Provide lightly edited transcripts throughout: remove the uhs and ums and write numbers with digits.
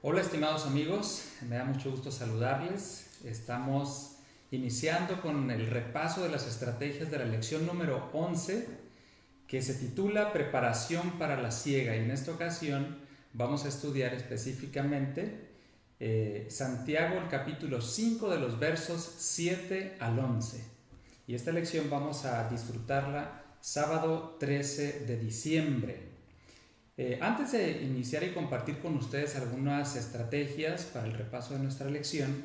Hola estimados amigos, me da mucho gusto saludarles. Estamos iniciando con el repaso de las estrategias de la lección número 11 que se titula Preparación para la siega, y en esta ocasión vamos a estudiar específicamente Santiago, el capítulo 5 de los versos 7 al 11, y esta lección vamos a disfrutarla sábado 13 de diciembre. Antes de iniciar y compartir con ustedes algunas estrategias para el repaso de nuestra lección,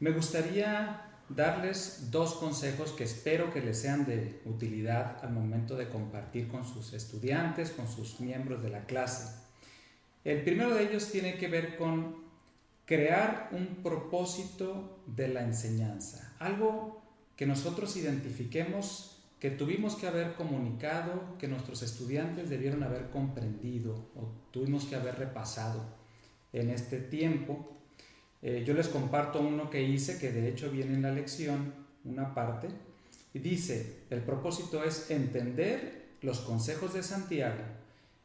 me gustaría darles dos consejos que espero que les sean de utilidad al momento de compartir con sus estudiantes, con sus miembros de la clase. El primero de ellos tiene que ver con crear un propósito de la enseñanza, algo que nosotros identifiquemos, que tuvimos que haber comunicado, que nuestros estudiantes debieron haber comprendido o tuvimos que haber repasado en este tiempo. Yo les comparto uno que hice, que de hecho viene en la lección, una parte, y dice: el propósito es entender los consejos de Santiago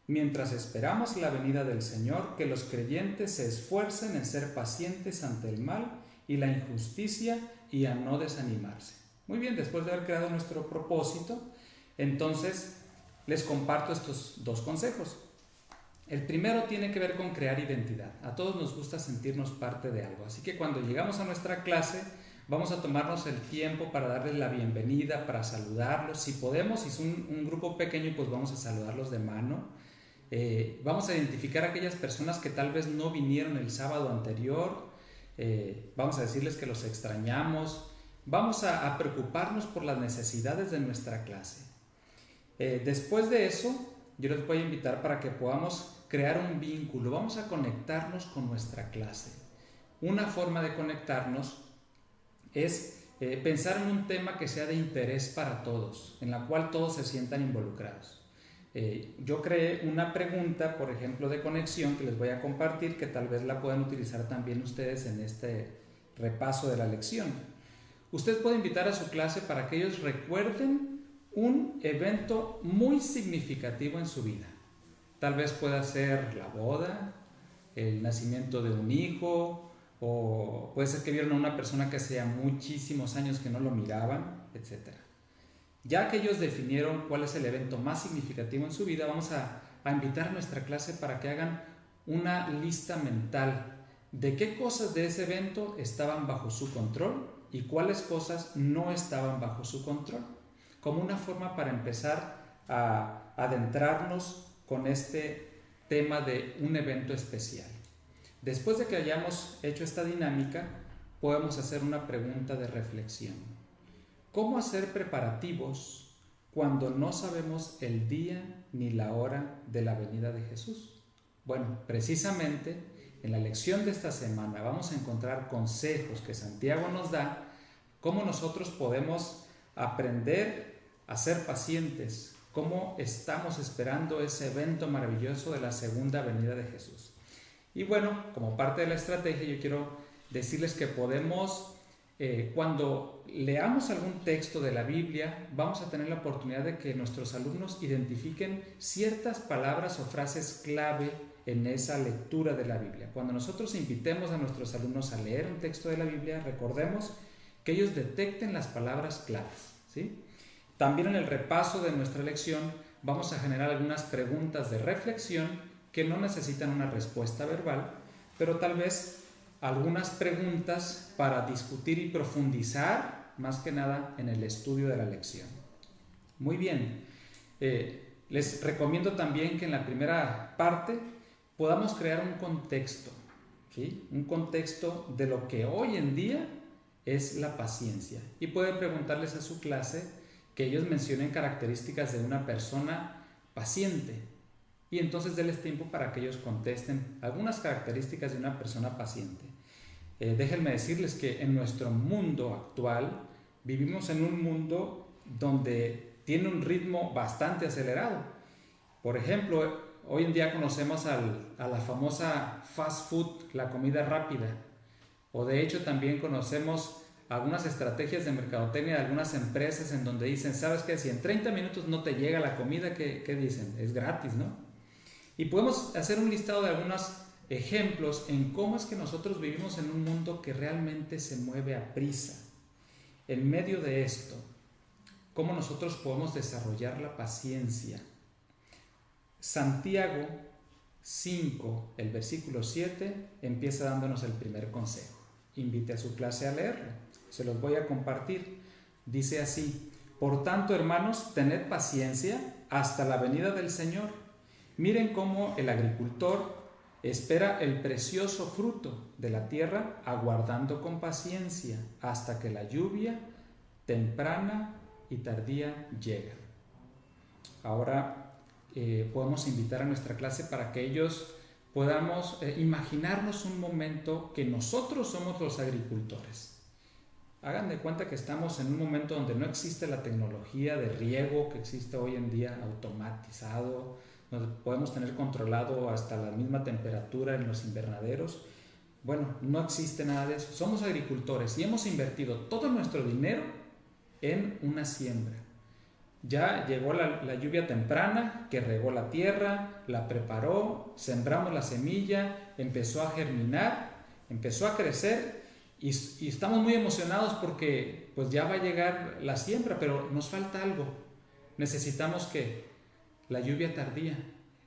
mientras esperamos la venida del Señor, que los creyentes se esfuercen en ser pacientes ante el mal y la injusticia y a no desanimarse. Muy bien, después de haber creado nuestro propósito, entonces les comparto estos dos consejos. El primero tiene que ver con crear identidad. A todos nos gusta sentirnos parte de algo, así que cuando llegamos a nuestra clase vamos a tomarnos el tiempo para darles la bienvenida, para saludarlos. Si podemos, si es un grupo pequeño, pues vamos a saludarlos de mano. Vamos a identificar a aquellas personas que tal vez no vinieron el sábado anterior. Vamos a decirles que los extrañamos. Vamos a preocuparnos por las necesidades de nuestra clase. Después de eso, yo les voy a invitar para que podamos crear un vínculo. Vamos a conectarnos con nuestra clase. Una forma de conectarnos es pensar en un tema que sea de interés para todos, en la cual todos se sientan involucrados. Yo creé una pregunta, por ejemplo, de conexión que les voy a compartir, que tal vez la puedan utilizar también ustedes en este repaso de la lección. Usted puede invitar a su clase para que ellos recuerden un evento muy significativo en su vida. Tal vez pueda ser la boda, el nacimiento de un hijo, o puede ser que vieron a una persona que hacía muchísimos años que no lo miraban, etc. Ya que ellos definieron cuál es el evento más significativo en su vida, vamos a invitar a nuestra clase para que hagan una lista mental de qué cosas de ese evento estaban bajo su control y cuáles cosas no estaban bajo su control, como una forma para empezar a adentrarnos con este tema de un evento especial. Después de que hayamos hecho esta dinámica, podemos hacer una pregunta de reflexión. ¿Cómo hacer preparativos cuando no sabemos el día ni la hora de la venida de Jesús? Bueno, precisamente en la lección de esta semana vamos a encontrar consejos que Santiago nos da, cómo nosotros podemos aprender a ser pacientes, cómo estamos esperando ese evento maravilloso de la segunda venida de Jesús. Y bueno, como parte de la estrategia, yo quiero decirles que podemos, cuando leamos algún texto de la Biblia, vamos a tener la oportunidad de que nuestros alumnos identifiquen ciertas palabras o frases clave en esa lectura de la Biblia. Cuando nosotros invitemos a nuestros alumnos a leer un texto de la Biblia, recordemos que ellos detecten las palabras claves, ¿sí? También en el repaso de nuestra lección vamos a generar algunas preguntas de reflexión que no necesitan una respuesta verbal, pero tal vez algunas preguntas para discutir y profundizar más que nada en el estudio de la lección. Muy bien, les recomiendo también que en la primera parte podamos crear un contexto, ¿sí? Un contexto de lo que hoy en día es la paciencia. Y pueden preguntarles a su clase que ellos mencionen características de una persona paciente. Y entonces denles tiempo para que ellos contesten algunas características de una persona paciente. Déjenme decirles que en nuestro mundo actual vivimos en un mundo donde tiene un ritmo bastante acelerado. Por ejemplo, hoy en día conocemos a la famosa fast food, la comida rápida. O de hecho también conocemos algunas estrategias de mercadotecnia de algunas empresas en donde dicen, ¿sabes qué? Si en 30 minutos no te llega la comida, ¿qué dicen? Es gratis, ¿no? Y podemos hacer un listado de algunas ejemplos en cómo es que nosotros vivimos en un mundo que realmente se mueve a prisa. En medio de esto, cómo nosotros podemos desarrollar la paciencia. Santiago 5, el versículo 7, empieza dándonos el primer consejo. Invite a su clase a leerlo. Se los voy a compartir. Dice así: por tanto, hermanos, tened paciencia hasta la venida del Señor. Miren cómo el agricultor espera el precioso fruto de la tierra, aguardando con paciencia hasta que la lluvia temprana y tardía llega. Ahora podemos invitar a nuestra clase para que ellos podamos imaginarnos un momento que nosotros somos los agricultores. Hagan de cuenta que estamos en un momento donde no existe la tecnología de riego que existe hoy en día, automatizado, donde podemos tener controlado hasta la misma temperatura en los invernaderos. Bueno, no existe nada de eso. Somos agricultores y hemos invertido todo nuestro dinero en una siembra. Ya llegó la lluvia temprana que regó la tierra, la preparó, sembramos la semilla, empezó a germinar, empezó a crecer y estamos muy emocionados porque pues ya va a llegar la siembra, pero nos falta algo. Necesitamos que la lluvia tardía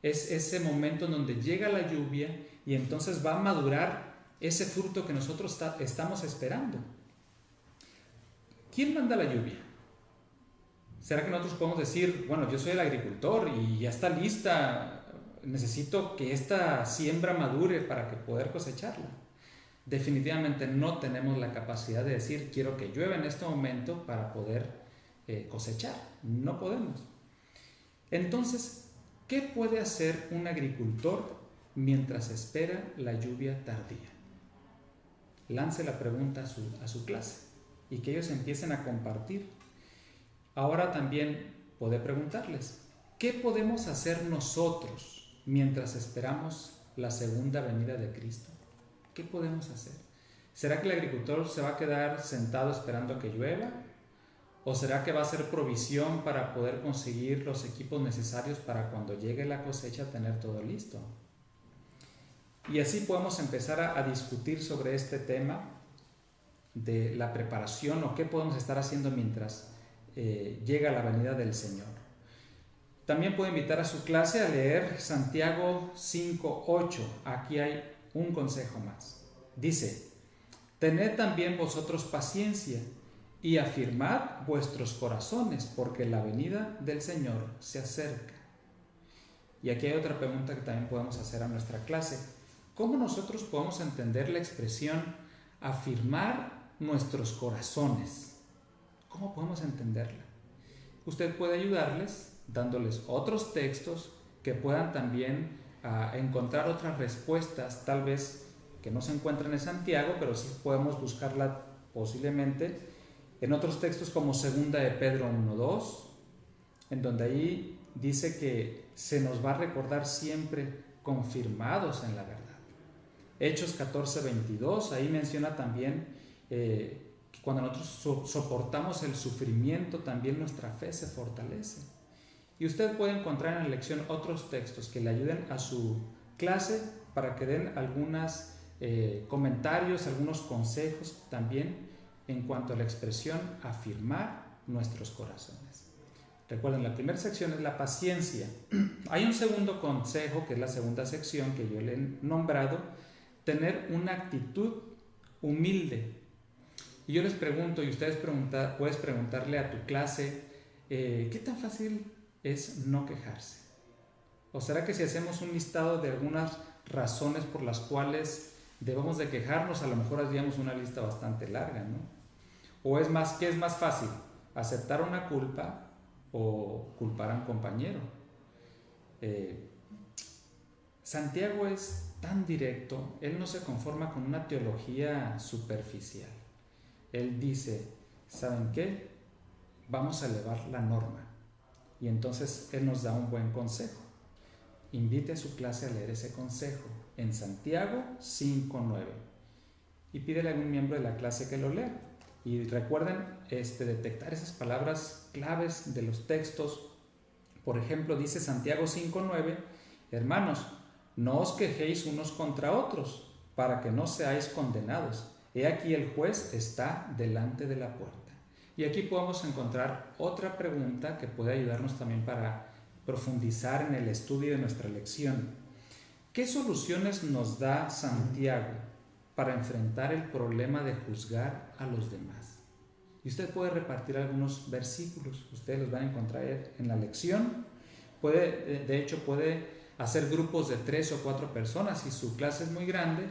es ese momento en donde llega la lluvia y entonces va a madurar ese fruto que nosotros estamos esperando. ¿Quién manda la lluvia? ¿Será que nosotros podemos decir, bueno, yo soy el agricultor y ya está lista, necesito que esta siembra madure para que poder cosecharla? Definitivamente no tenemos la capacidad de decir, quiero que llueva en este momento para poder cosechar. No podemos. Entonces, ¿qué puede hacer un agricultor mientras espera la lluvia tardía? Lance la pregunta a su clase y que ellos empiecen a compartir. Ahora también puede preguntarles, ¿qué podemos hacer nosotros mientras esperamos la segunda venida de Cristo? ¿Qué podemos hacer? ¿Será que el agricultor se va a quedar sentado esperando a que llueva? ¿O será que va a hacer provisión para poder conseguir los equipos necesarios para cuando llegue la cosecha tener todo listo? Y así podemos empezar a discutir sobre este tema de la preparación o qué podemos estar haciendo mientras llega la venida del Señor. También puedo invitar a su clase a leer Santiago 5:8. Aquí hay un consejo más. Dice: tened también vosotros paciencia y afirmad vuestros corazones, porque la venida del Señor se acerca. Y aquí hay otra pregunta que también podemos hacer a nuestra clase. ¿Cómo nosotros podemos entender la expresión afirmar nuestros corazones? ¿Cómo podemos entenderla? Usted puede ayudarles dándoles otros textos que puedan también encontrar otras respuestas, tal vez que no se encuentran en Santiago, pero sí podemos buscarla posiblemente en otros textos como 2 de Pedro 1:2, en donde ahí dice que se nos va a recordar siempre confirmados en la verdad. Hechos 14:22, ahí menciona también que cuando nosotros soportamos el sufrimiento, también nuestra fe se fortalece. Y usted puede encontrar en la lección otros textos que le ayuden a su clase para que den algunos comentarios, algunos consejos también en cuanto a la expresión afirmar nuestros corazones. Recuerden, la primera sección es la paciencia. Hay un segundo consejo, que es la segunda sección que yo le he nombrado, tener una actitud humilde. Y yo les pregunto, y ustedes puedes preguntarle a tu clase, ¿qué tan fácil es no quejarse? ¿O será que si hacemos un listado de algunas razones por las cuales debemos de quejarnos, a lo mejor haríamos una lista bastante larga, ¿no? ¿O es más, qué es más fácil? ¿Aceptar una culpa o culpar a un compañero? Santiago es tan directo, él no se conforma con una teología superficial. Él dice, ¿saben qué? Vamos a elevar la norma. Y entonces él nos da un buen consejo. Invite a su clase a leer ese consejo en Santiago 5:9 y pídele a algún miembro de la clase que lo lea. Y recuerden detectar esas palabras claves de los textos. Por ejemplo, dice Santiago 5:9, hermanos, no os quejéis unos contra otros, para que no seáis condenados. He aquí el juez está delante de la puerta. Y aquí podemos encontrar otra pregunta que puede ayudarnos también para profundizar en el estudio de nuestra lección. ¿Qué soluciones nos da Santiago para enfrentar el problema de juzgar a los demás? Y usted puede repartir algunos versículos, ustedes los van a encontrar en la lección. De hecho, puede hacer grupos de 3 o 4 personas. Si su clase es muy grande,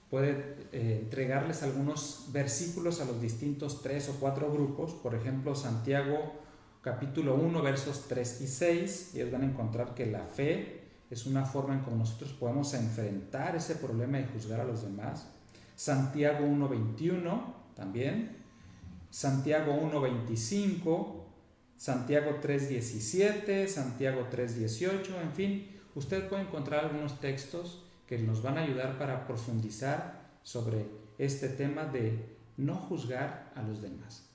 puede entregarles algunos versículos a los distintos 3 o 4 grupos. Por ejemplo, Santiago capítulo 1, versos 3 y 6. Y ellos van a encontrar que la fe es una forma en cómo nosotros podemos enfrentar ese problema de juzgar a los demás. Santiago 1:21 también. Santiago 1:25. Santiago 3:17. Santiago 3:18. En fin, usted puede encontrar algunos textos que nos van a ayudar para profundizar sobre este tema de no juzgar a los demás.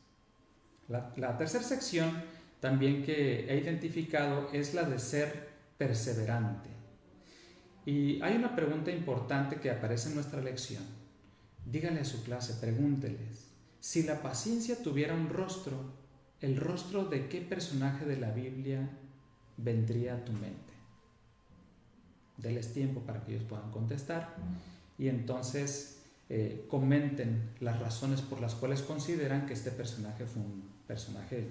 La tercera sección también que he identificado es la de ser perseverante. Y hay una pregunta importante que aparece en nuestra lección. Díganle a su clase, pregúnteles, si la paciencia tuviera un rostro, ¿el rostro de qué personaje de la Biblia vendría a tu mente? Denles tiempo para que ellos puedan contestar y entonces comenten las razones por las cuales consideran que este personaje fue un personaje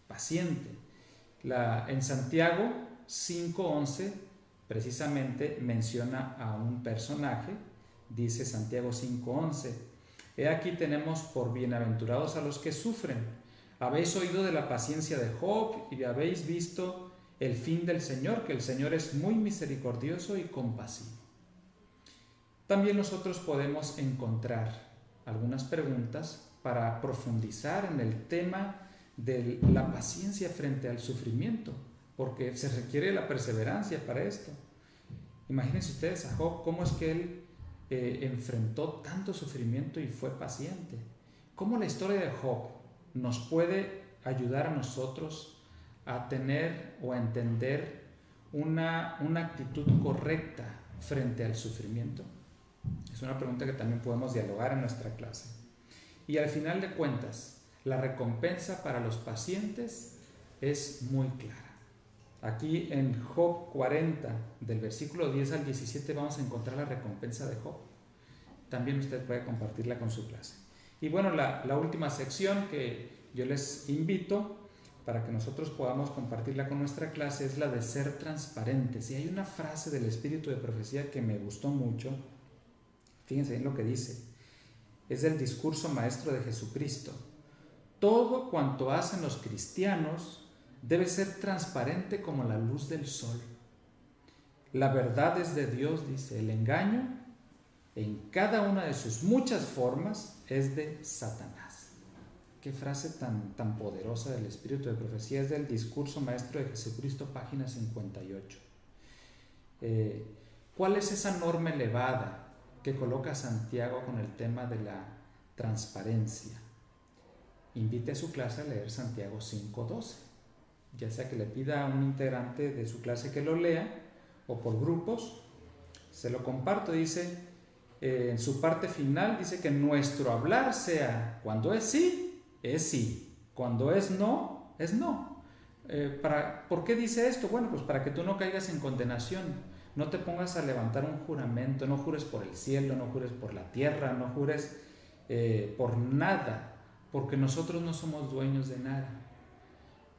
paciente. En Santiago 5:11 precisamente menciona a un personaje. Dice Santiago 5:11: He aquí tenemos por bienaventurados a los que sufren. Habéis oído de la paciencia de Job y habéis visto el fin del Señor, que el Señor es muy misericordioso y compasivo. También nosotros podemos encontrar algunas preguntas para profundizar en el tema de la paciencia frente al sufrimiento, porque se requiere la perseverancia para esto. Imagínense ustedes a Job, cómo es que él enfrentó tanto sufrimiento y fue paciente. Cómo la historia de Job nos puede ayudar a nosotros a tener o a entender una actitud correcta frente al sufrimiento. Es una pregunta que también podemos dialogar en nuestra clase. Y al final de cuentas, la recompensa para los pacientes es muy clara. Aquí en Job 40, del versículo 10 al 17, vamos a encontrar la recompensa de Job. También usted puede compartirla con su clase. Y bueno, la última sección que yo les invito para que nosotros podamos compartirla con nuestra clase es la de ser transparentes. Y hay una frase del Espíritu de Profecía que me gustó mucho. Fíjense bien lo que dice. Es del discurso maestro de Jesucristo. Todo cuanto hacen los cristianos debe ser transparente como la luz del sol. La verdad es de Dios, dice. El engaño, en cada una de sus muchas formas, es de Satanás. Qué frase tan poderosa del Espíritu de Profecía. Es del discurso maestro de Jesucristo, página 58. ¿Cuál es esa norma elevada que coloca Santiago con el tema de la transparencia? Invite a su clase a leer Santiago 5:12, ya sea que le pida a un integrante de su clase que lo lea o por grupos. Se lo comparto. Dice en su parte final, dice que nuestro hablar sea, cuando es sí, cuando es no, es no. ¿Por qué dice esto? Bueno, pues para que tú no caigas en condenación, no te pongas a levantar un juramento, no jures por el cielo, no jures por la tierra, no jures por nada, porque nosotros no somos dueños de nada.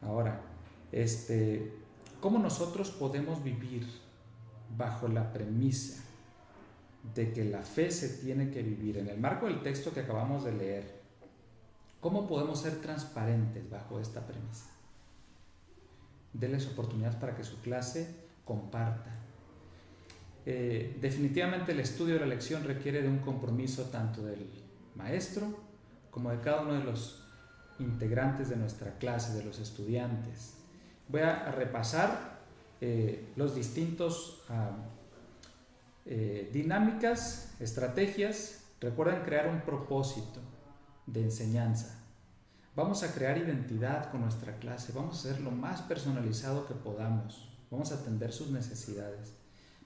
Ahora, ¿cómo nosotros podemos vivir bajo la premisa de que la fe se tiene que vivir en el marco del texto que acabamos de leer? ¿Cómo podemos ser transparentes bajo esta premisa? Denles oportunidades para que su clase comparta. Definitivamente el estudio de la lección requiere de un compromiso tanto del maestro como de cada uno de los integrantes de nuestra clase, de los estudiantes. Voy a repasar los distintos dinámicas, estrategias. Recuerden crear un propósito de enseñanza. Vamos a crear identidad con nuestra clase. Vamos a ser lo más personalizado que podamos. Vamos a atender sus necesidades.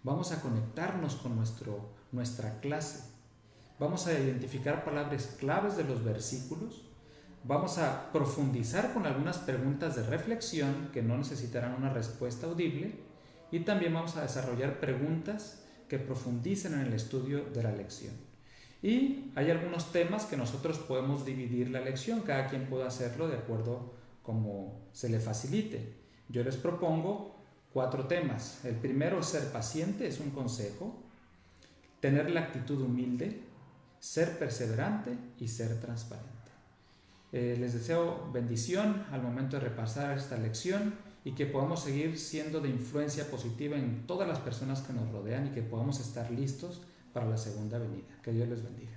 Vamos a conectarnos con nuestra clase. Vamos a identificar palabras claves de los versículos. Vamos a profundizar con algunas preguntas de reflexión que no necesitarán una respuesta audible. Y también vamos a desarrollar preguntas que profundicen en el estudio de la lección. Y hay algunos temas que nosotros podemos dividir la lección. Cada quien puede hacerlo de acuerdo como se le facilite. Yo les propongo 4 temas. El primero es ser paciente, es un consejo. Tener la actitud humilde, ser perseverante y ser transparente. Les deseo bendición al momento de repasar esta lección y que podamos seguir siendo de influencia positiva en todas las personas que nos rodean y que podamos estar listos para la segunda venida. Que Dios les bendiga.